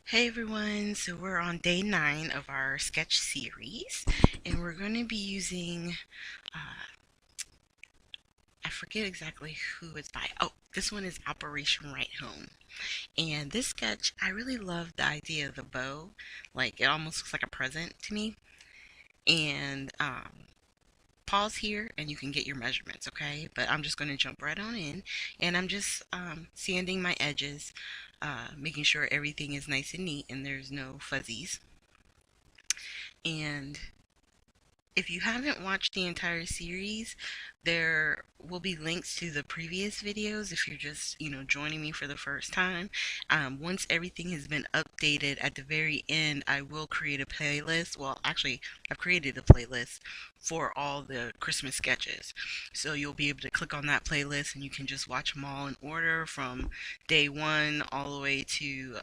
Hey everyone, so we're on day 9 of our sketch series, and we're going to be using, uh, I forget exactly who it's by. Oh, this one is Operation Right Home. And this sketch, I really love the idea of the bow. Like, it almost looks like a present to me. And pause here and you can get your measurements, okay? But I'm just going to jump right on in, and I'm just sanding my edges, making sure everything is nice and neat and there's no fuzzies. And if you haven't watched the entire series, there will be links to the previous videos if you're just, joining me for the first time. Once everything has been updated at the very end, I will create a playlist. Well, actually, I've created a playlist for all the Christmas sketches. So you'll be able to click on that playlist and you can just watch them all in order from day 1 all the way to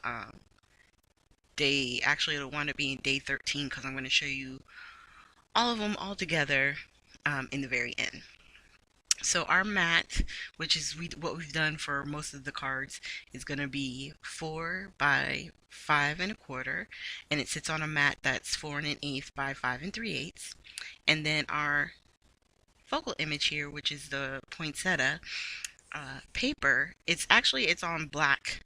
actually, it'll wind up being day 13 because I'm going to show you all of them all together in the very end. So our mat, which is what we've done for most of the cards, is going to be 4 by 5 1/4, and it sits on a mat that's 4 1/8 by 5 3/8. And then our focal image here, which is the poinsettia paper, it's on black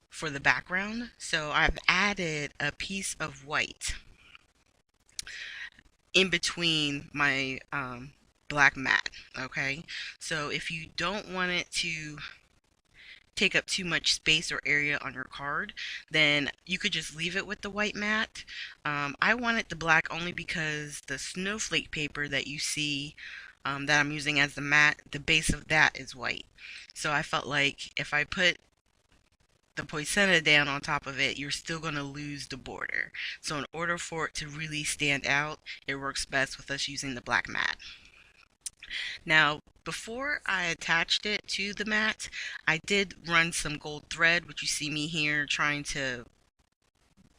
for the background. So I've added a piece of white in between my black mat. Okay, so if you don't want it to take up too much space or area on your card, then you could just leave it with the white mat. I wanted the black only because the snowflake paper that you see, that I'm using as the mat, the base of that is white. So I felt like if I put the poinsettia down on top of it, you're still going to lose the border. So in order for it to really stand out, it works best with us using the black mat. Now, before I attached it to the mat, I did run some gold thread, which you see me here trying to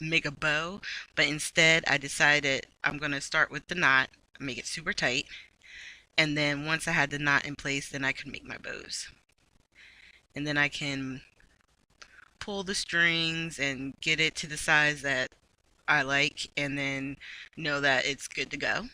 make a bow, but instead I decided I'm going to start with the knot, make it super tight, and then once I had the knot in place, then I could make my bows. And then I can pull the strings and get it to the size that I like, and then know that it's good to go.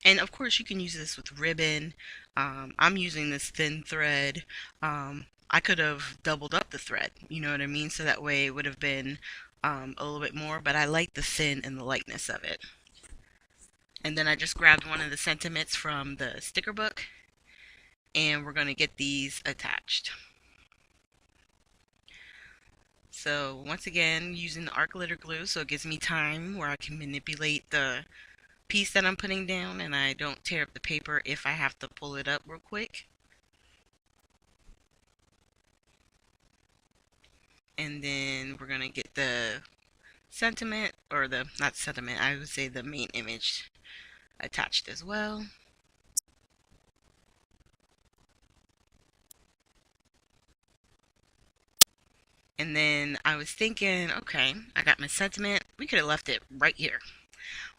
And of course, you can use this with ribbon. I'm using this thin thread. I could have doubled up the thread, you know what I mean? So that way it would have been a little bit more, but I like the thin and the lightness of it. And then I just grabbed one of the sentiments from the sticker book, and we're going to get these attached. So once again, using the art glitter glue, so it gives me time where I can manipulate the piece that I'm putting down and I don't tear up the paper if I have to pull it up real quick. And then we're going to get the sentiment, or the, not sentiment, I would say the main image attached as well. And then I was thinking, okay, I got my sentiment. We could have left it right here.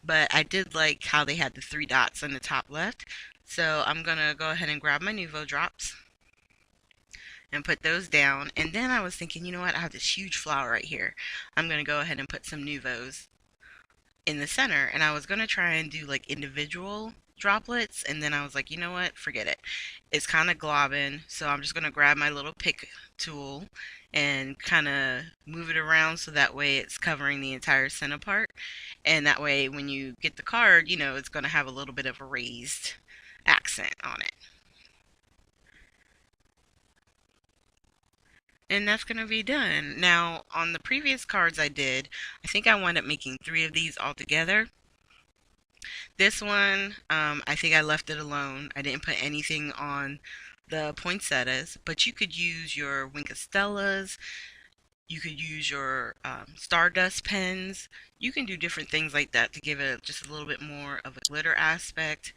But I did like how they had the 3 dots on the top left. So I'm going to go ahead and grab my Nuvo drops and put those down. And then I was thinking, you know what? I have this huge flower right here. I'm going to go ahead and put some Nuvos in the center. And I was going to try and do like individual droplets. And then I was like, you know what? Forget it. It's kind of globbing. So I'm just going to grab my little pick tool and kind of move it around so that way it's covering the entire center part. And that way when you get the card, it's going to have a little bit of a raised accent on it. And that's going to be done. Now, on the previous cards I did, I think I wound up making 3 of these all together. This one, I think I left it alone. I didn't put anything on the poinsettias, but you could use your Wink of Stellas. You could use your Stardust pens. You can do different things like that to give it just a little bit more of a glitter aspect.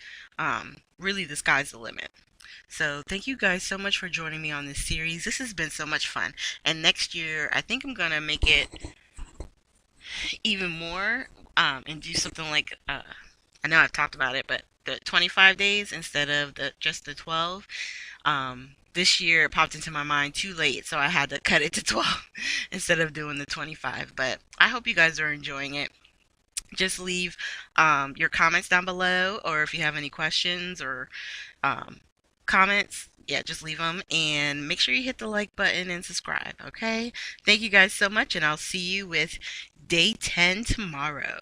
Really, the sky's the limit. So thank you guys so much for joining me on this series. This has been so much fun. And next year, I think I'm going to make it even more, and do something like, I know I've talked about it, but the 25 days instead of just the 12. this year it popped into my mind too late, so I had to cut it to 12 instead of doing the 25. But I hope you guys are enjoying it. Just leave your comments down below, or if you have any questions or um, comments, yeah, just leave them and make sure you hit the like button and subscribe, okay? Thank you guys so much, and I'll see you with day 10 tomorrow.